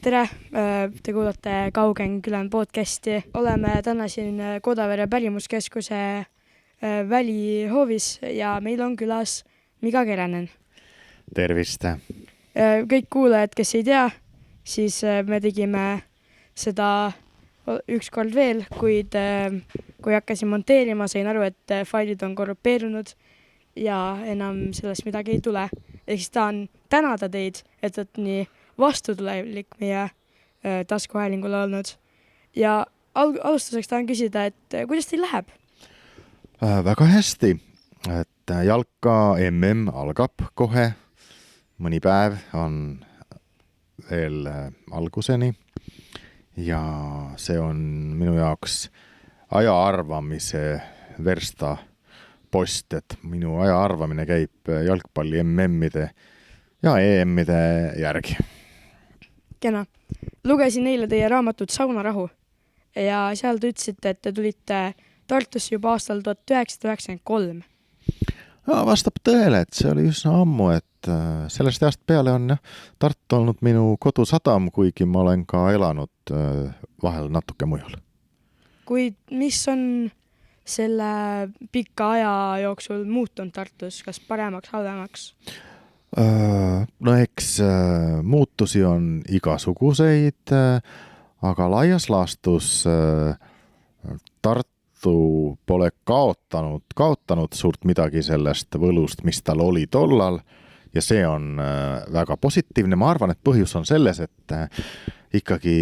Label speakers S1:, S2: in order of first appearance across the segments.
S1: Tere, te kuulate Kaugen Külen podcasti. Oleme täna siin Kodavere pärimuskeskuse välihoovis ja meil on külas Miga Keränen.
S2: Tervist!
S1: Kõik kuulajad, kes ei tea, siis me tegime seda ükskord veel, kuid kui hakkasin monteerima, sain aru, et failid on korrupeerunud ja enam sellest midagi ei tule. Ehk siis tahan tänada teid, et olete nii vastutulelik meie taskuhäälingul olnud. Ja alustuseks tahan küsida, et kuidas teil läheb?
S2: Väga hästi, et jalka MM algab kohe. Mõni päev on veel alguseni ja see on minu jaoks aja arvamise versta post, et minu aja arvamine käib jalgpalli MM-ide ja EM-ide järgi.
S1: Kena. Lugesin eile teie raamatut Saunarahu ja seal te ütlesite, et te tulite Tartusse juba aastal 1993.
S2: Vastab tõele, et see oli üsna ammu, et sellest ajast peale on Tartu olnud minu kodusadam, kuigi ma olen ka elanud vahel natuke mujal.
S1: Kuid mis on selle pika aja jooksul muutunud Tartus, kas paremaks, halvemaks?
S2: No eks muutusi on igasuguseid, aga laias laastus Tartu pole kaotanud suurt midagi sellest võlust, mis tal oli tollal ja see on väga positiivne. Ma arvan, et põhjus on selles, et ikkagi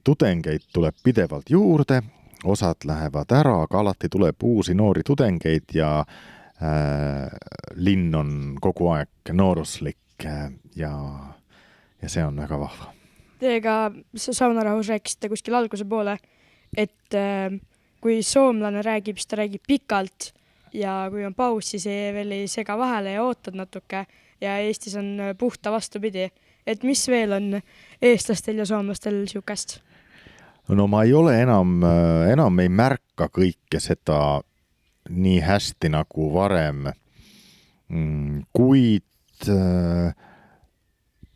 S2: tudengeid tuleb pidevalt juurde, osad lähevad ära, aga alati tuleb uusi noori tudengeid ja linn on kogu aeg nooruslik ja see on väga vahva.
S1: Teiega Saunarahus rääkisite kuskil alguse poole, et kui soomlane räägib, siis ta räägib pikalt ja kui on paus, siis veel ei sega vahele ja ootad natuke ja Eestis on puhta vastupidi. Et mis veel on eestlastel ja soomlastel siukest?
S2: No ma ei ole enam ei märka kõike seda nii hästi nagu varem, kuid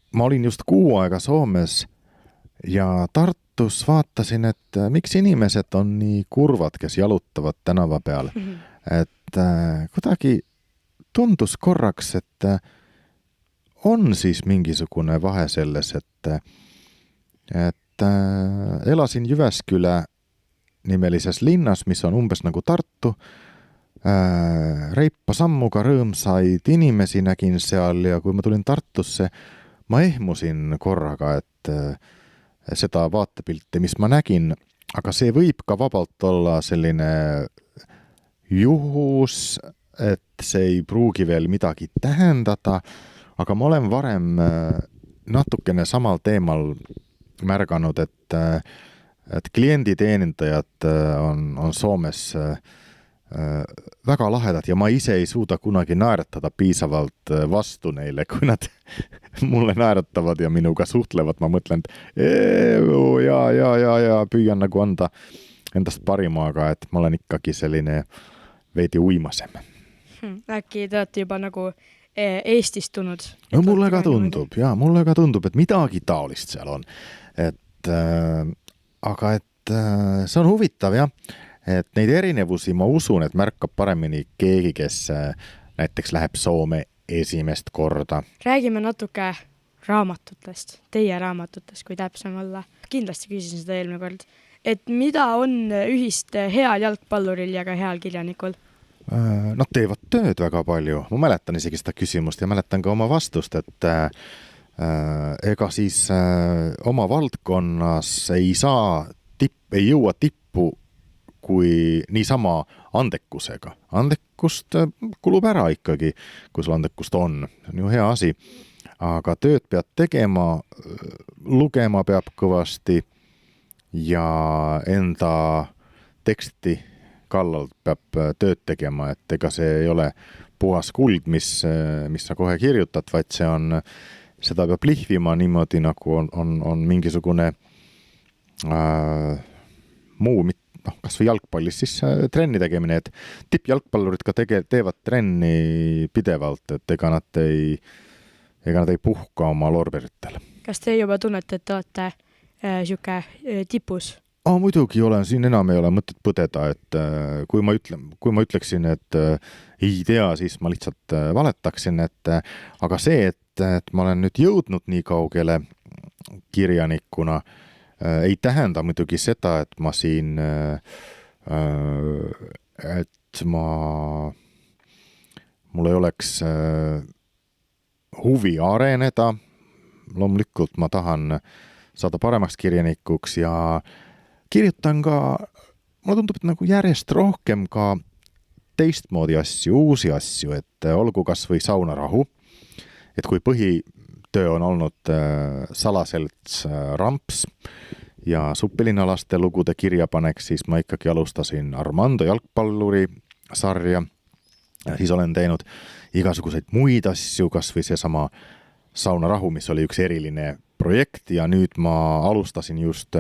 S2: ma olin just 6 aega Soomes ja Tartus vaatasin, et miks inimesed on nii kurvad, kes jalutavad tänava peal. Et kuidagi tundus korraks, et on siis mingisugune vahe selles, et elasin Jyväskylä nimelises linnas, mis on umbes nagu Tartu. Reippa sammuga rõõmsaid inimesi nägin seal ja kui ma tulin Tartusse, ma ehmusin korraga, et seda vaatepilti, mis ma nägin, aga see võib ka vabalt olla selline juhus, et see ei pruugi veel midagi tähendada, aga ma olen varem natukene samal teemal märganud, et klienditeenindajad on Soomes väga lahedad ja ma ise ei suuda kunagi naeratada piisavalt vastu neile, kui nad mulle naeratavad ja minuga suhtlevad, ma mõtlen, ja püüan nagu anda endast parimaga, et ma olen ikkagi selline veidi uimasem.
S1: Äkki te olete juba nagu eestistunud?
S2: No mulle ka tundub, et midagi taolist seal on. Aga see on huvitav, jah. Et neid erinevusi ma usun, et märkab paremini keegi, kes näiteks läheb Soome esimest korda.
S1: Räägime natuke raamatutest, teie raamatutest, kui täpsem olla. Kindlasti küsisin seda eelmine kord. Et mida on ühist heal jalgpalluril ja ka heal kirjanikul?
S2: Nad teevad tööd väga palju. Ma mäletan isegi seda küsimust ja mäletan ka oma vastust, et ega siis oma valdkonnas ei jõua tippu kui niisama andekusega. Andekust kulub ära ikkagi, kui sul andekust on. See on ju hea asi. Aga tööd pead tegema, lugema peab kõvasti ja enda teksti kallal peab tööd tegema, et ega see ei ole puhas kuld, mis sa kohe kirjutad, vaid seda peab lihvima niimoodi, nagu on mingisugune muu, kas või jalgpallis siis trenni tegemine, et tippjalgpallurid ka teevad trenni pidevalt, et ega nad ei puhka oma lorberitel.
S1: kas te juba tunnete, et te olete siuke tipus?
S2: Muidugi olen, siin enam ei ole mõtet põdeda, et kui ma ütleksin, et ei tea, siis ma lihtsalt valetaksin, aga see, et ma olen nüüd jõudnud nii kaugele kirjanikuna, ei tähenda muidugi seda, et ma siin, et mul ei oleks huvi areneda. Loomulikult ma tahan saada paremaks kirjanikuks ja kirjutan ka, mulle tundub, et nagu järjest rohkem ka teistmoodi asju, uusi asju, et olgu kas või Saunarahu, et kui põhitöö on olnud Salaselts Ramps ja Suppilinna laste lugude kirjapanek, siis ma ikkagi alustasin Armando jalgpalluri sarja, siis olen teinud igasuguseid muid asju, kas või seesama Saunarahu, mis oli üks eriline projekt ja nüüd ma alustasin just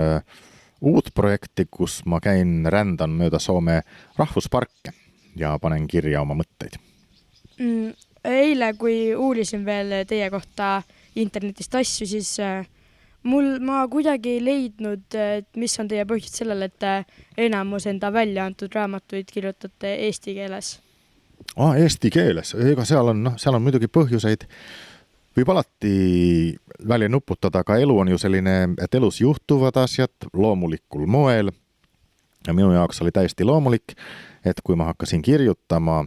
S2: uut projekti, kus ma rändan mööda Soome rahvusparke ja panen kirja oma mõtteid.
S1: Eile, kui uurisin veel teie kohta internetist asju, siis ma kuidagi ei leidnud, et mis on teie põhjus sellele, et enamus enda välja antud raamatuid kirjutate eesti keeles.
S2: Eesti keeles, ega seal on muidugi põhjuseid. Võib alati välja nuputada, aga elu on ju selline, et elus juhtuvad asjad loomulikul moel. Ja minu jaoks oli täiesti loomulik, et kui ma hakkasin kirjutama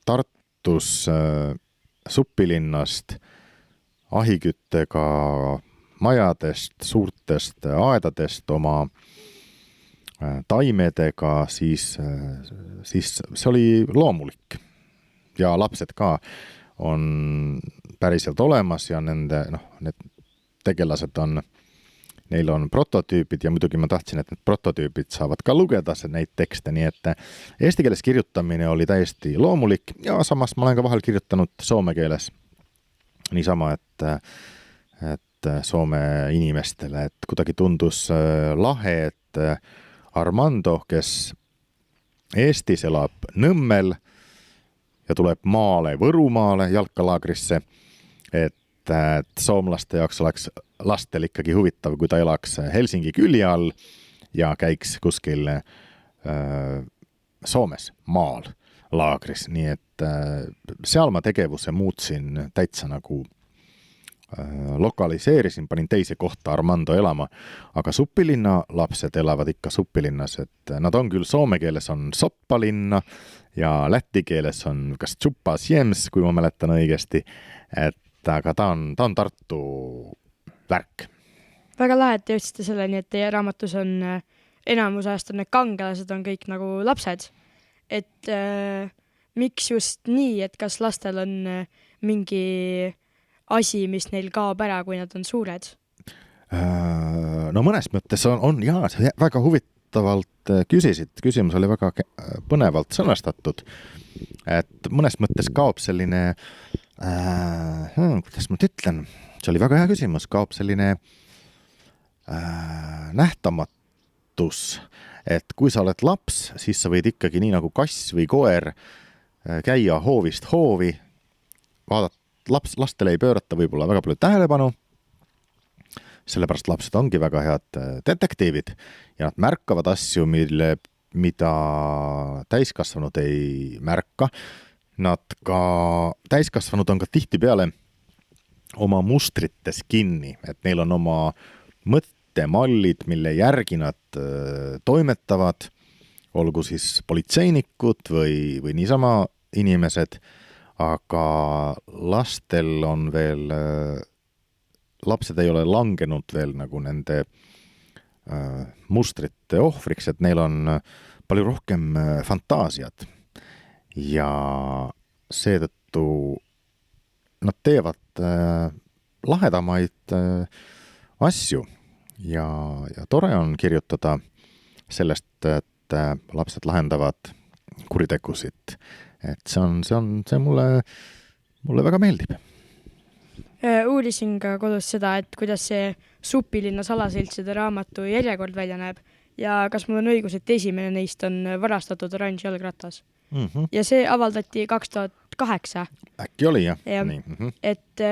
S2: Tartus Suppilinnast ahiküttega majadest, suurtest aedadest oma taimedega, siis see oli loomulik. Ja lapsed ka on päriselt olemas ja need tegelased neil on prototüübid ja muidugi ma tahtsin, et need prototüübid saavad ka lugeda neid tekste, nii et eesti keeles kirjutamine oli täiesti loomulik ja samas ma olen ka vahel kirjutanud soome keeles niisama, et soome inimestele, et kuidagi tundus lahe, et Armando, kes Eestis elab Nõmmel ja tuleb maale Võrumaale jalkalaagrisse, et soomlaste jaoks oleks lastel ikkagi huvitav, kui ta elaks Helsingi külje all ja käiks kuskil Soomes maal laagris. Nii et seal ma tegevuse muutsin täitsa nagu lokaliseerisin, panin teise kohta Armando elama, aga Suppilinna lapsed elavad ikka Suppilinnas, et nad on küll soome keeles on Soppalinna ja läti keeles on kas Tšupasjems, kui ma mäletan õigesti, aga ta on Tartu värk.
S1: Väga lahe, et jõudsite selleni, et teie raamatus on enamus ajast on need kangelased on kõik nagu lapsed. Et miks just nii, et kas lastel on mingi asi, mis neil kaob ära, kui nad on suured?
S2: No mõnes mõttes on jaa, see väga huvitavalt küsisid. Küsimus oli väga põnevalt sõnastatud. Et mõnes mõttes kaob selline, kuidas ma ütlen, see oli väga hea küsimus, kaob selline nähtamatus, et kui sa oled laps, siis sa võid ikkagi nii nagu kass või koer käia hoovist hoovi, vaadata, lastele ei pöörata võib-olla väga palju tähelepanu, sellepärast lapsed ongi väga head detektiivid ja nad märkavad asju, mida täiskasvanud ei märka. Täiskasvanud on ka tihtipeale oma mustrites kinni, et neil on oma mõttemallid, mille järgi nad toimetavad, olgu siis politseinikud või niisama inimesed, aga lastel on veel, lapsed ei ole langenud veel nagu nende mustrite ohvriks, et neil on palju rohkem fantaasiat ja seetõttu nad teevad lahedamaid asju ja tore on kirjutada sellest, et lapsed lahendavad kuritegusid. Et see mulle väga meeldib.
S1: Uurisin ka kodus seda, et kuidas see Suppilinna salaseltside raamatu järjekord välja näeb ja kas mul on õigus, et esimene neist on varastatud oranž jalgratas. Ja see avaldati 2008.
S2: Äkki oli, jah?
S1: Et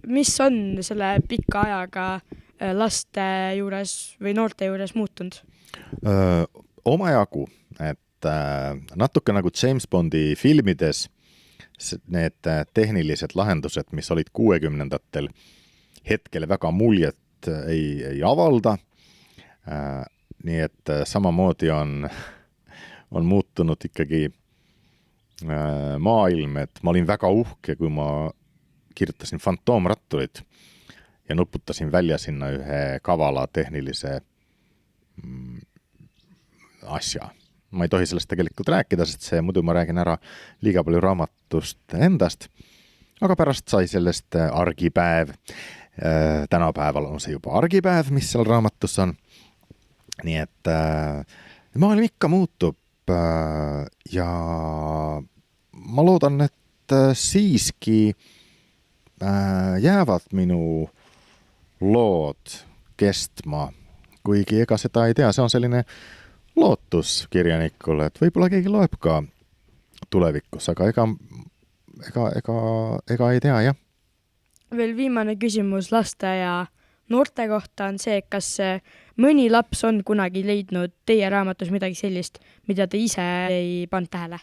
S1: mis on selle pika ajaga laste juures või noorte juures muutunud?
S2: Omajagu, et natuke nagu James Bondi filmides need tehnilised lahendused, mis olid 60-ndatel hetkel väga muljet ei avalda. Nii et samamoodi on muutunud ikkagi maailm, et ma olin väga uhke, kui ma kirjutasin Fantoomratturit ja nuputasin välja sinna ühe kavala tehnilise asja. Ma ei tohi sellest tegelikult rääkida, sest see muidu ma räägin ära liiga palju raamatust endast, aga pärast sai sellest argipäev. Tänapäeval on see juba argipäev, mis seal raamatus on. Nii et maailm ikka muutub ja ma loodan, et siiski jäävad minu lood kestma, kuigi ega seda ei tea, see on selline lootus kirjanikule, et võib-olla keegi loeb ka tulevikus, aga ega ei tea, jah.
S1: Veel viimane küsimus laste ja noorte kohta on see, kas mõni laps on kunagi leidnud teie raamatus midagi sellist, mida te ise ei pannud tähele?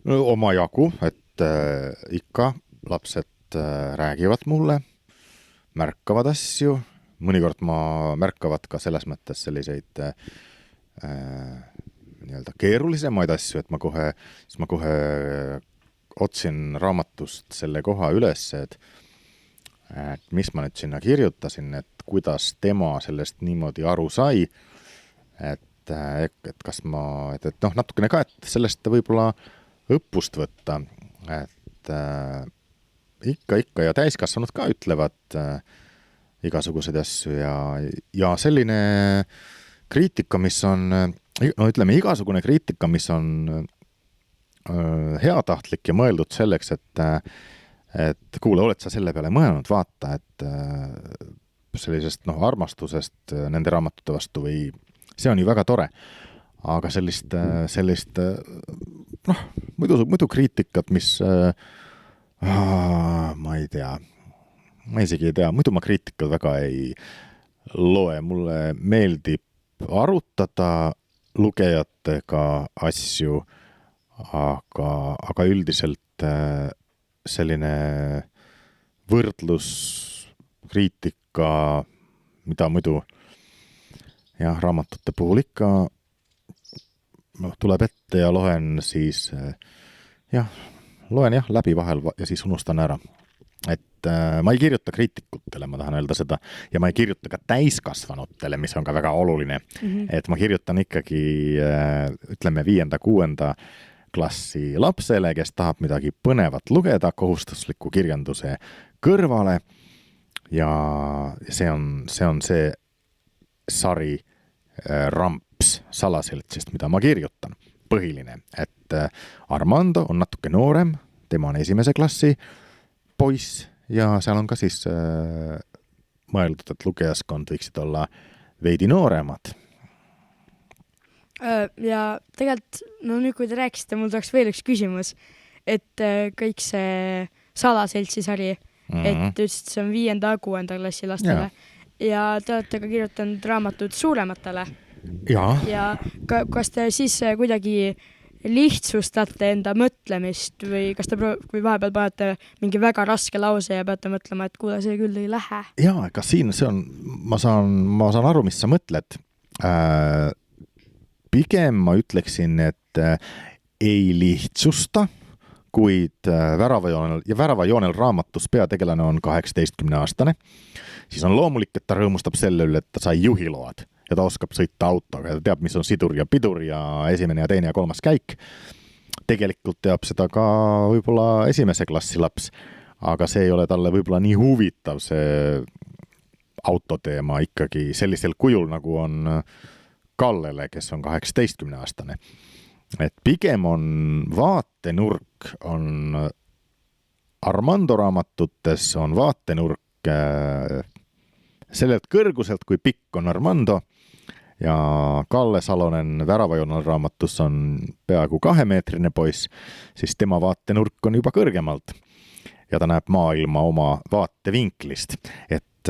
S2: No, omajagu, et ikka lapsed räägivad mulle, märkavad asju, mõnikord märkavad ka selles mõttes selliseid nii-öelda keerulisemaid asju, et ma kohe otsin raamatust selle koha üles, et mis ma nüüd sinna kirjutasin, et kuidas tema sellest niimoodi aru sai, et kas natukene ka, et sellest võib-olla õppust võtta, et ikka ja täiskasvanud ka ütlevad igasuguseid asju ja selline kriitika, mis on, igasugune kriitika, mis on heatahtlik ja mõeldud selleks, et kuule, oled sa selle peale mõelnud, vaata, et sellisest armastusest nende raamatute vastu või see on ju väga tore, aga sellist muidu kriitikat, mis ma ei tea, ma isegi ei tea, muidu ma kriitikat väga ei loe, mulle meeldib arutada lugejatega asju, aga üldiselt selline võrdluskriitika, mida muidu raamatute puhul ikka tuleb ette ja loen siis läbi vahel ja siis unustan ära. Et ma ei kirjuta kriitikutele, ma tahan öelda seda, ja ma ei kirjuta ka täiskasvanutele, mis on ka väga oluline. Et ma kirjutan ikkagi, ütleme 5.–6. klassi lapsele, kes tahab midagi põnevat lugeda kohustusliku kirjanduse kõrvale ja see on see sari Ramps Salaseltsist, mida ma kirjutan. Põhiline, et Armando on natuke noorem, tema on 1. klassi poiss ja seal on ka siis mõeldud, et lugejaskond võiksid olla veidi nooremad.
S1: Ja tegelikult, nüüd kui te rääkisite, mul tuleks veel üks küsimus, et kõik see Salaseltsi sari, et ütlesid, see on 5.–6. klassi lastele ja te olete ka kirjutanud raamatud suurematele. Ja kas te siis kuidagi lihtsustate enda mõtlemist või kas te kui vahepeal panete mingi väga raske lause ja peate mõtlema, et kuule, see küll ei lähe?
S2: Jaa, ega siin see on, ma saan aru, mis sa mõtled. Pigem ma ütleksin, et ei lihtsusta, kuid Väravajoonel raamatus peategelane on 18-aastane. Siis on loomulik, et ta rõõmustab selle üle, et ta sai juhiload ja ta oskab sõita autoga ja ta teab, mis on sidur ja pidur ja 1. ja 2. ja 3. käik. Tegelikult teab seda ka võib-olla 1. klassi laps, aga see ei ole talle võib-olla nii huvitav see autoteema ikkagi sellisel kujul, nagu on Kallele, kes on 18-aastane. Et pigem on vaatenurk, on Armando raamatutes on vaatenurk sellelt kõrguselt, kui pikk on Armando ja Kalle Salonen Väravajoonel raamatus on peaaegu 2-meetrine poiss, siis tema vaatenurk on juba kõrgemalt. ja ta näeb maailma oma vaatevinklist. Et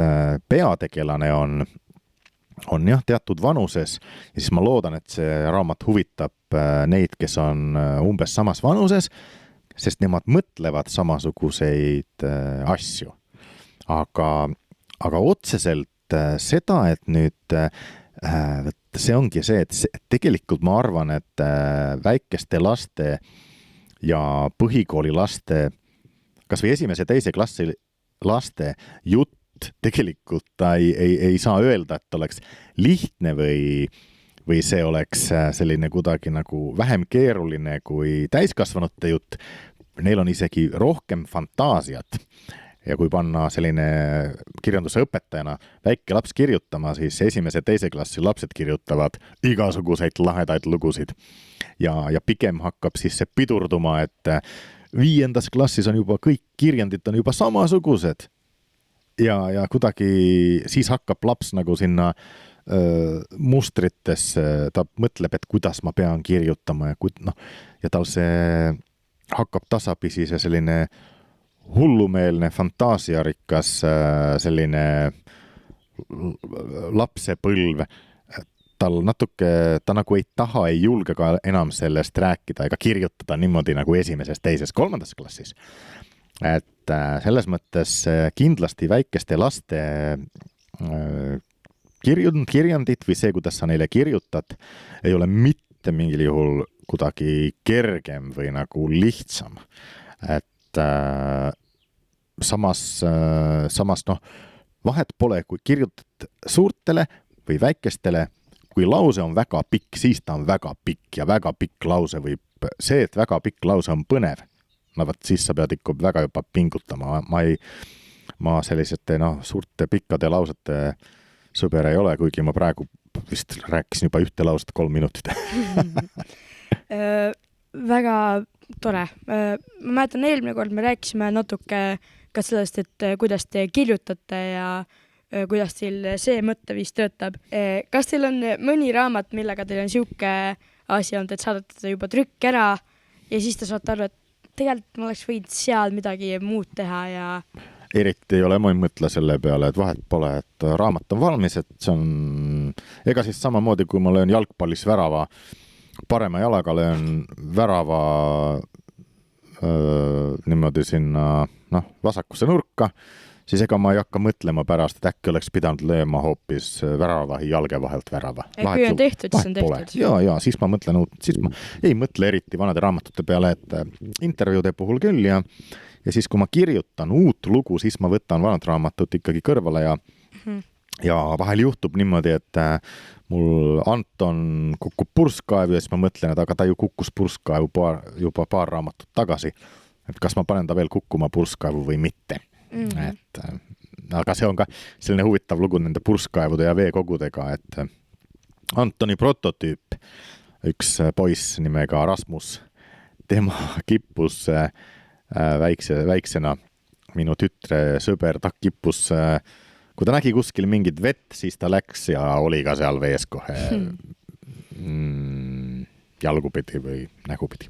S2: peategelane on jah teatud vanuses ja siis ma loodan, et see raamat huvitab neid, kes on umbes samas vanuses, sest nemad mõtlevad samasuguseid asju. Aga otseselt seda, et nüüd see ongi see, et tegelikult ma arvan, et väikeste laste ja põhikooli laste, kas või esimese ja teise klassi laste jutt tegelikult ta ei saa öelda, et oleks lihtne või see oleks selline kuidagi nagu vähem keeruline kui täiskasvanute jutt. Neil on isegi rohkem fantaasiat. Ja kui panna selline kirjanduse õpetajana väike laps kirjutama, siis esimese ja teise klassi lapsed kirjutavad igasuguseid lahedaid lugusid. Ja pigem hakkab siis see pidurduma, et 5. klassis on juba kõik kirjandid on juba samasugused. Ja kuidagi siis hakkab laps nagu sinna mustritesse, ta mõtleb, et kuidas ma pean kirjutama ja tal see hakkab tasapisi see selline hullumeelne fantaasiarikas selline lapsepõlv. Tal natuke, ta nagu ei taha, ei julge ka enam sellest rääkida ega kirjutada niimoodi nagu esimeses, teises, 3. klassis. Et selles mõttes kindlasti väikeste laste kirjandid või see, kuidas sa neile kirjutad, ei ole mitte mingil juhul kuidagi kergem või nagu lihtsam. Et samas vahet pole, kui kirjutad suurtele või väikestele, kui lause on väga pikk, siis ta on väga pikk ja väga pikk lause võib see, et väga pikk lause on põnev. Siis sa pead ikka väga juba pingutama. Ma sellisete suurte pikkade lausete sõber ei ole, kuigi ma praegu vist rääkisin juba ühte lauset 3 minutit.
S1: Väga tore. Ma mäletan, eelmine kord me rääkisime natuke ka sellest, et kuidas te kirjutate ja kuidas teil see mõtteviis töötab. Kas teil on mõni raamat, millega teil on siuke asi olnud, et saadate ta juba trükk ära ja siis te saate aru, et tegelikult ma oleks võinud seal midagi muud teha ja...
S2: Eriti ei ole, ma ei mõtle selle peale, et vahet pole, et raamat on valmis, et see on... Ega siis samamoodi, kui ma löön jalgpallis värava, parema jalaga löön värava niimoodi sinna vasakusse nurka, siis ega ma ei hakka mõtlema pärast, et äkki oleks pidanud lööma hoopis värava jalge vahelt värava.
S1: Kui on tehtud, siis on tehtud.
S2: Ja, siis ma mõtlen, siis ma ei mõtle eriti vanade raamatute peale, et intervjuude puhul küll ja siis, kui ma kirjutan uut lugu, siis ma võtan vanad raamatut ikkagi kõrvale ja vahel juhtub niimoodi, et mul Anton kukub purskkaevu ja siis ma mõtlen, et aga ta ju kukkus purskkaevu juba paar raamatut tagasi. Et kas ma panen ta veel kukkuma purskkaevu või mitte. Et, aga see on ka selline huvitav lugu nende purskkaevude ja veekogudega, et Antoni prototüüp, üks poiss nimega Rasmus, tema kippus väiksena, minu tütre sõber, ta kippus, kui ta nägi kuskil mingit vett, siis ta läks ja oli ka seal vees kohe jalgupidi või nägupidi.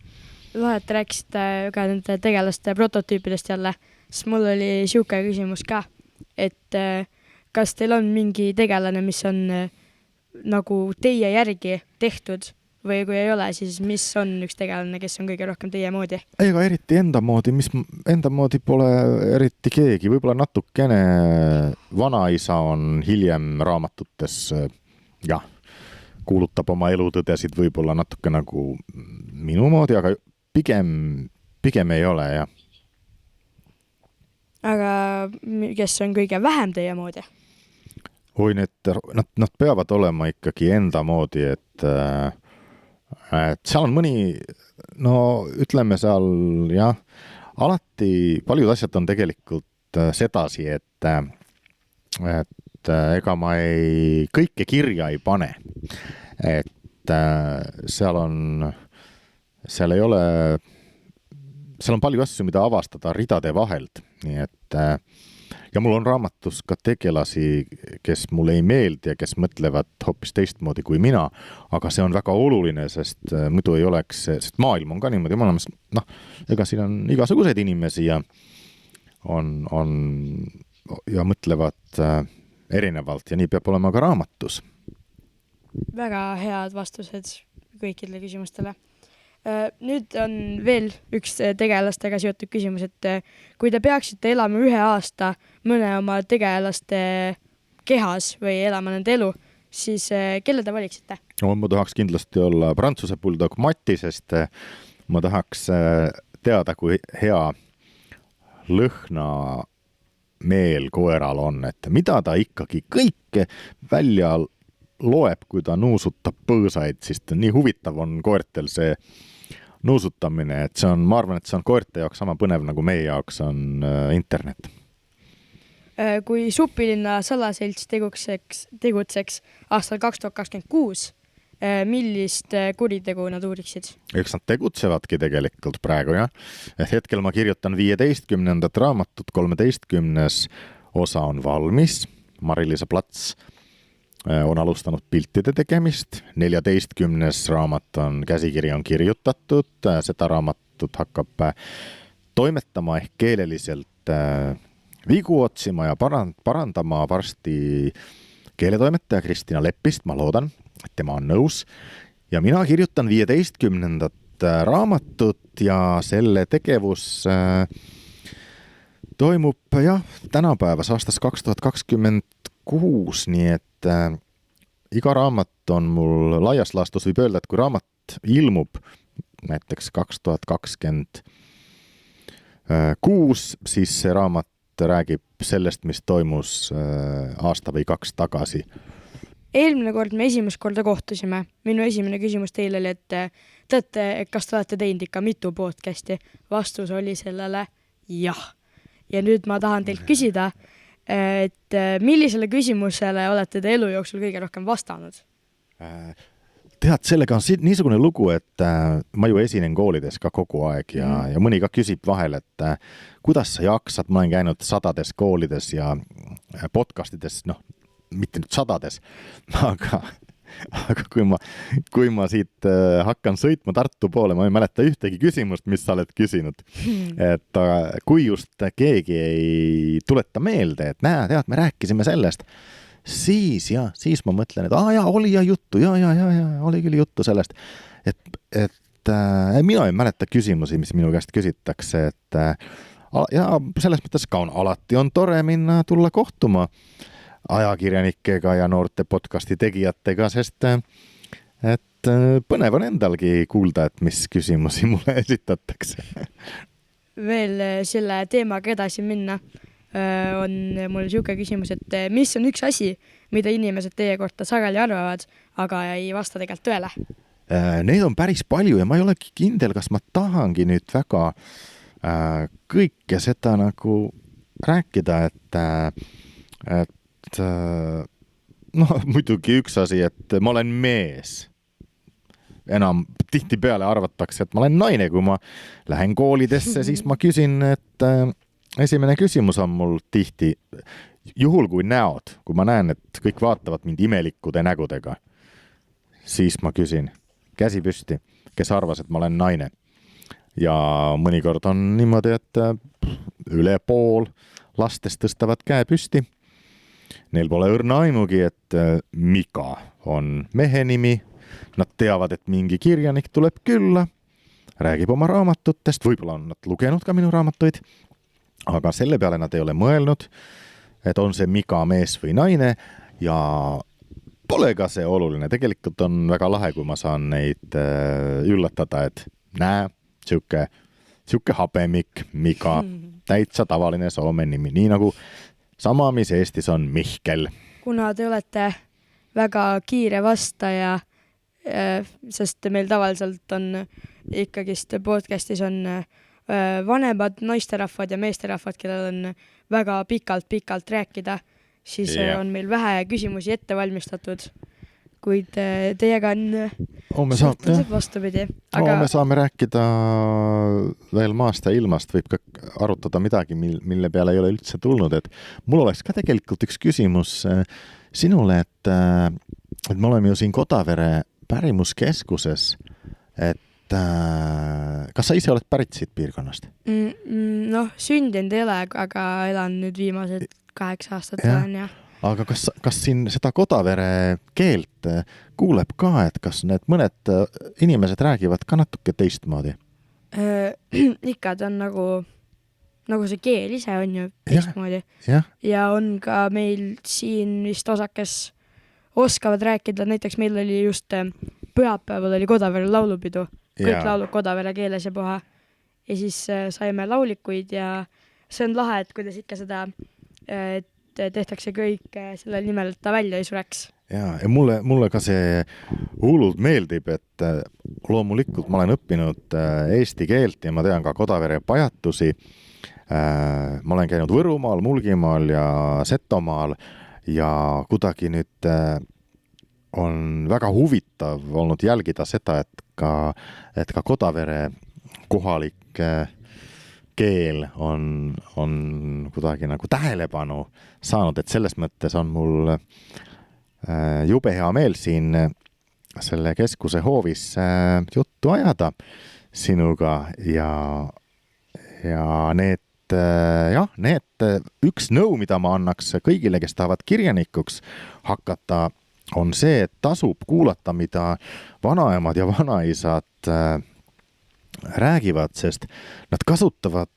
S1: Vahet rääkisite ka nende tegelaste prototüüpidest jälle, siis mul oli siuke küsimus ka, et kas teil on mingi tegelane, mis on nagu teie järgi tehtud või kui ei ole, siis mis on üks tegelane, kes on kõige rohkem teie moodi?
S2: Ega eriti enda moodi pole eriti keegi, võib-olla natukene vanaisa on hiljem raamatutes, kuulutab oma elutõdesid võib-olla natuke nagu minu moodi, aga pigem ei ole, jah.
S1: Aga kes on kõige vähem teie moodi?
S2: Oi, nad peavad olema ikkagi enda moodi, et seal on mõni, ütleme seal, jah, alati paljud asjad on tegelikult sedasi, et ega ma kõike kirja ei pane. Et seal on palju asju, mida avastada ridade vahelt, nii et ja mul on raamatus ka tegelasi, kes mulle ei meeldi ja kes mõtlevad hoopis teistmoodi kui mina, aga see on väga oluline, sest muidu ei oleks, sest maailm on ka niimoodi olemas, ega siin on igasuguseid inimesi ja on ja mõtlevad erinevalt ja nii peab olema ka raamatus.
S1: Väga head vastused kõikidele küsimustele. Nüüd on veel üks tegelastega seotud küsimus, et kui te peaksite elama 1 aasta mõne oma tegelaste kehas või elama nende elu, siis kelle te valiksite?
S2: No, ma tahaks kindlasti olla Prantsuse bulldog Mati, sest ma tahaks teada, kui hea lõhna meel koeral on, et mida ta ikkagi kõike välja loeb, kui ta nuusutab põõsaid, siis nii huvitav on koertel see nuusutamine, et see on, ma arvan, et see on koerte jaoks sama põnev, nagu meie jaoks on internet.
S1: Kui Supilinna salaselts tegutseks aastal 2026, millist kuritegu nad uuriksid?
S2: Eks nad tegutsevadki tegelikult praegu, jah. Et hetkel ma kirjutan 15. raamatut, 13. osa on valmis. Mari-Liisa Plats on alustanud piltide tegemist. 14. raamat on, käsikiri on kirjutatud. Seda raamatut hakkab toimetama ehk keeleliselt vigu otsima ja parandama varsti keeletoimetaja Kristina Leppist, ma loodan, et tema on nõus. Ja mina kirjutan 15. raamatut ja selle tegevus toimub jah, tänapäevas aastast 2026, nii et iga raamat on mul laias laastus, võib öelda, et kui raamat ilmub näiteks 2026, siis see raamat räägib sellest, mis toimus aasta või 2 tagasi.
S1: Eelmine kord me esimest korda kohtusime. Minu esimene küsimus teile oli, et kas te olete teinud ikka mitu podcasti? Vastus oli sellele jah. Ja nüüd ma tahan teilt küsida, et millisele küsimusele olete te elu jooksul kõige rohkem vastanud?
S2: Tead, sellega on niisugune lugu, et ma ju esinen koolides ka kogu aeg ja mõni ka küsib vahel, et kuidas sa jaksad, ma olen käinud 100 koolides ja podcastides, mitte nüüd 100, aga kui ma siit hakkan sõitma Tartu poole, ma ei mäleta ühtegi küsimust, mis sa oled küsinud. Et kui just keegi ei tuleta meelde, et tead, me rääkisime sellest, siis ma mõtlen, et oli juttu, oli küll juttu sellest, et mina ei mäleta küsimusi, mis minu käest küsitakse, et ja selles mõttes ka alati on tore tulla kohtuma ajakirjanikega ja noorte podcasti tegijatega, sest et põnev on endalgi kuulda, et mis küsimusi mulle esitatakse.
S1: Veel selle teemaga edasi minna on mul siuke küsimus, et mis on üks asi, mida inimesed teie kohta sageli arvavad, aga ei vasta tegelikult tõele?
S2: Neid on päris palju ja ma ei olegi kindel, kas ma tahangi nüüd väga kõike seda nagu rääkida, et muidugi üks asi, et ma olen mees. Enam tihtipeale arvatakse, et ma olen naine, kui ma lähen koolidesse, siis ma küsin, et esimene küsimus on mul tihti, juhul kui näod, kui ma näen, et kõik vaatavad mind imelikkude nägudega, siis ma küsin, käsi püsti, kes arvas, et ma olen naine. Ja mõnikord on niimoodi, et üle pool lastest tõstavad käe püsti. Neil pole õrna aimugi, et Mika on mehe nimi. Nad teavad, et mingi kirjanik tuleb külla, räägib oma raamatutest, võib-olla on nad lugenud ka minu raamatuid, aga selle peale nad ei ole mõelnud, et on see Mika mees või naine ja pole ka see oluline. Tegelikult on väga lahe, kui ma saan neid üllatada, et siuke habemik Mika, täitsa tavaline Soome nimi, nii nagu sama, mis Eestis on Mihkel.
S1: Kuna te olete väga kiire vastaja, sest meil tavaliselt on ikkagist podcastis on vanemad naisterahvad ja meesterahvad, kellel on väga pikalt rääkida, siis on meil vähe küsimusi ette valmistatud, kuid teiega on vastupidi.
S2: Me saame rääkida veel maast ja ilmast, võib ka arutada midagi, mille peale ei ole üldse tulnud, et mul oleks ka tegelikult üks küsimus sinule, et me oleme ju siin Kodavere pärimuskeskuses, et kas sa ise oled pärit siit piirkonnast?
S1: Noh, sündinud ei ole, aga elan nüüd viimased 8 aastat olen ja.
S2: Aga kas siin seda Kodavere keelt kuuleb ka, et kas need mõned inimesed räägivad ka natuke teistmoodi?
S1: Ikka ta on nagu see keel ise on ju teistmoodi. Ja on ka meil siin vist osakes oskavad rääkida, näiteks meil oli just pühapäeval oli Kodavere laulupidu, kõik laulud Kodavere keeles ja puha. Ja siis saime laulikuid ja see on lahe, et kuidas ikka seda, et tehtakse kõik sellel nimel, et ta välja ei sureks.
S2: Ja mulle ka see hullult meeldib, et loomulikult ma olen õppinud eesti keelt ja ma tean ka Kodavere pajatusi. Ma olen käinud Võrumaal, Mulgimaal ja Setomaal ja kuidagi nüüd on väga huvitav olnud jälgida seda, et ka Kodavere kohalik keel on kuidagi nagu tähelepanu saanud, et selles mõttes on mul jube hea meel siin selle keskuse hoovis juttu ajada sinuga ja need üks nõu, mida ma annaks kõigile, kes tahavad kirjanikuks hakata, on see, et tasub kuulata, mida vanaemad ja vanaisad räägivad, sest nad kasutavad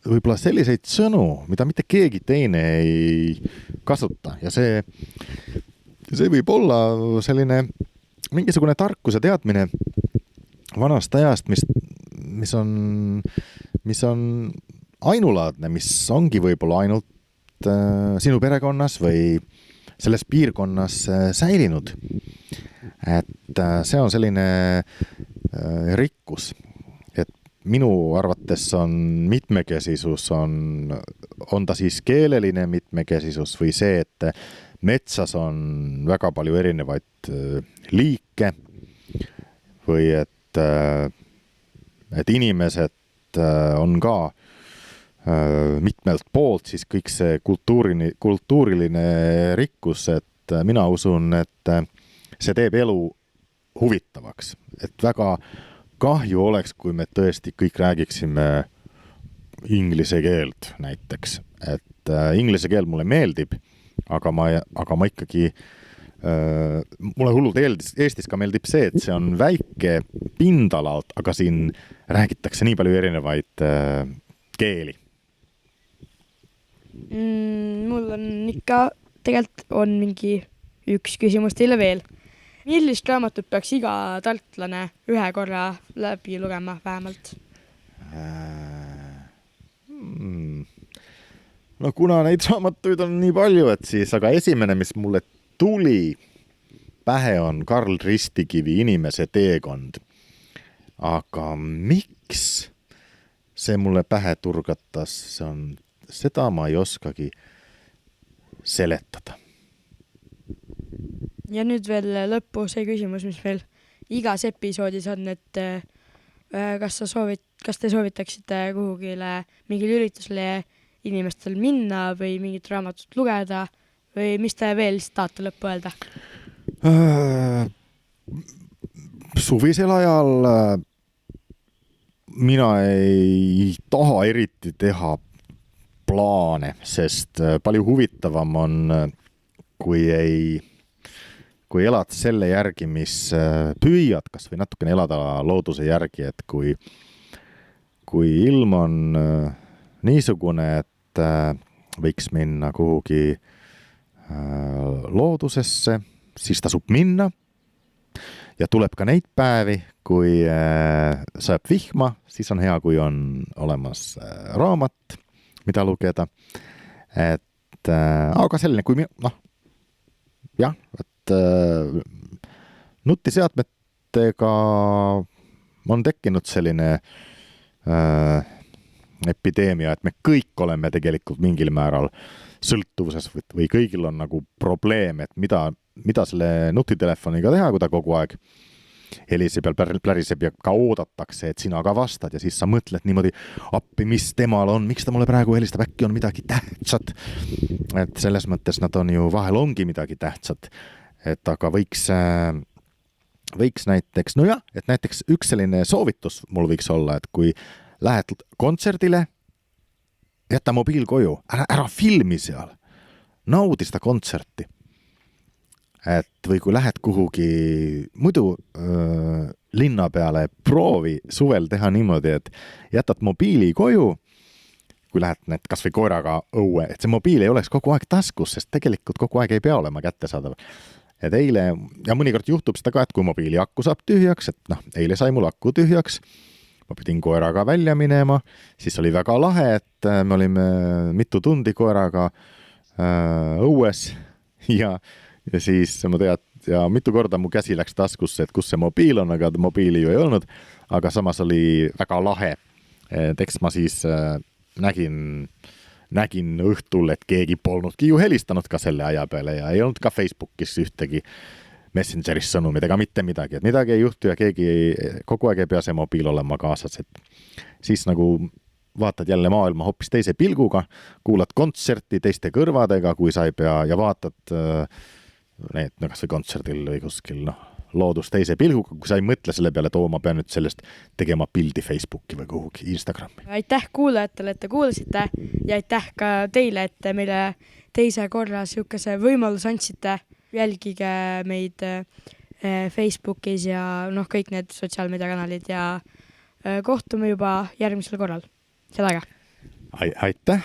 S2: võib-olla selliseid sõnu, mida mitte keegi teine ei kasuta ja see võib olla selline mingisugune tarkus ja teadmine vanast ajast, mis on ainulaadne, mis ongi võib-olla ainult sinu perekonnas või selles piirkonnas säilinud. Et see on selline rikkus, et minu arvates on mitmekesisus, on ta siis keeleline mitmekesisus või see, et metsas on väga palju erinevaid liike või et inimesed on ka mitmelt poolt siis kõik see kultuuriline rikkus, et mina usun, et see teeb elu huvitavaks, et väga kahju oleks, kui me tõesti kõik räägiksime inglise keelt näiteks, et inglise keel mulle meeldib, aga ma ikkagi mulle hullult Eestis ka meeldib see, et see on väike pindalalt, aga siin räägitakse nii palju erinevaid keeli.
S1: Mul on ikka, tegelikult on mingi üks küsimus teile veel. Millist raamatut peaks iga tartlane ühe korra läbi lugema vähemalt?
S2: No kuna neid raamatuid on nii palju, et siis, aga esimene, mis mulle tuli pähe, on Karl Ristikivi Inimese teekond. Aga miks see mulle pähe turgatas, seda ma ei oskagi seletada.
S1: Ja nüüd veel lõppu see küsimus, mis veel igas episoodis on, et kas te soovitaksite kuhugile mingil üritusele inimestel minna või mingit raamatut lugeda või mis te veel tahate lõppu öelda?
S2: Suvisel ajal mina ei taha eriti teha plaane, sest palju huvitavam on, kui elad selle järgi, mis püüad, kas või natukene elada looduse järgi, et kui ilm on niisugune, et võiks minna kuhugi loodusesse, siis tasub minna ja tuleb ka neid päevi, kui sajab vihma, siis on hea, kui on olemas raamat, mida lugeda. Aga selline, kui nutiseadmetega on tekkinud selline epideemia, et me kõik oleme tegelikult mingil määral sõltuvuses või kõigil on nagu probleem, et mida selle nutitelefoniga teha, kui ta kogu aeg heliseb ja pläriseb ja ka oodatakse, et sina ka vastad ja siis sa mõtled niimoodi appi, mis temal on, miks ta mulle praegu helistab, äkki on midagi tähtsat. Et selles mõttes nad on ju, vahel ongi midagi tähtsat, et aga võiks näiteks, nojah, et näiteks üks selline soovitus mul võiks olla, et kui lähed kontserdile, jäta mobiil koju, ära filmi seal, naudi seda kontserti. Et või kui lähed kuhugi muidu linna peale, proovi suvel teha niimoodi, et jätad mobiili koju, kui lähed kas või koeraga õue, et see mobiil ei oleks kogu aeg taskus, sest tegelikult kogu aeg ei pea olema kättesaadav. Et eile, ja mõnikord juhtub seda ka, et kui mobiili akku saab tühjaks, et noh, eile sai mul akku tühjaks, ma pidin koeraga välja minema, siis oli väga lahe, et me olime mitu tundi koeraga õues ja siis ma tead, ja mitu korda mu käsi läks taskusse, et kus see mobiil on, aga mobiili ju ei olnud, aga samas oli väga lahe. Et eks ma siis nägin õhtul, et keegi polnudki ju helistanud ka selle aja peale ja ei olnud ka Facebookis ühtegi Messengeris sõnumid ega mitte midagi, et midagi ei juhtu ja keegi kogu aeg ei pea see mobiil olema kaasas, et siis nagu vaatad jälle maailma hoopis teise pilguga, kuulad kontserti teiste kõrvadega, kui sa ei pea ja vaatad need, no kas või kontserdil või kuskil, loodus teise pilguga, kui sa ei mõtle selle peale, et ma pean nüüd sellest tegema pildi Facebooki või kuhugi Instagrami.
S1: Aitäh kuulajatele, et te kuulasite ja aitäh ka teile, et meile teise korra sihukese võimalus andsite. Jälgige meid Facebookis ja kõik need sotsiaalmeediakanalid ja kohtume juba järgmisel korral. Seda aega.
S2: Aitäh!